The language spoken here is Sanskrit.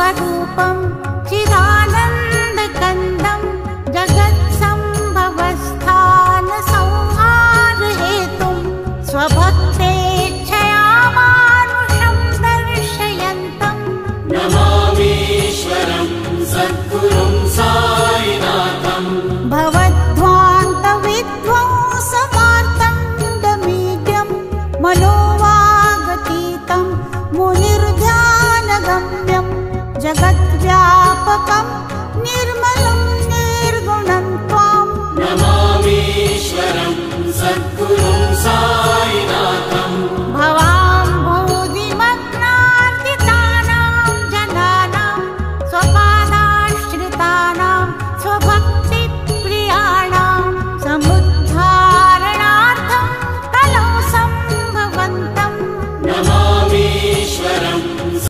स्वरूपं चिदानन्दकन्दं जगत्सम्भवस्थानसंहारहेतुं स्वभक्तेच्छया मानुषं दर्शयन्तं नमामीश्वरं सद्गुरुं साईनाथं भवद्ध्वान्तविध्वंसमार्तण्डमीड्यं मनोवागतीतं मुनिर्ध्यानगम्यं जगद्व्यापकं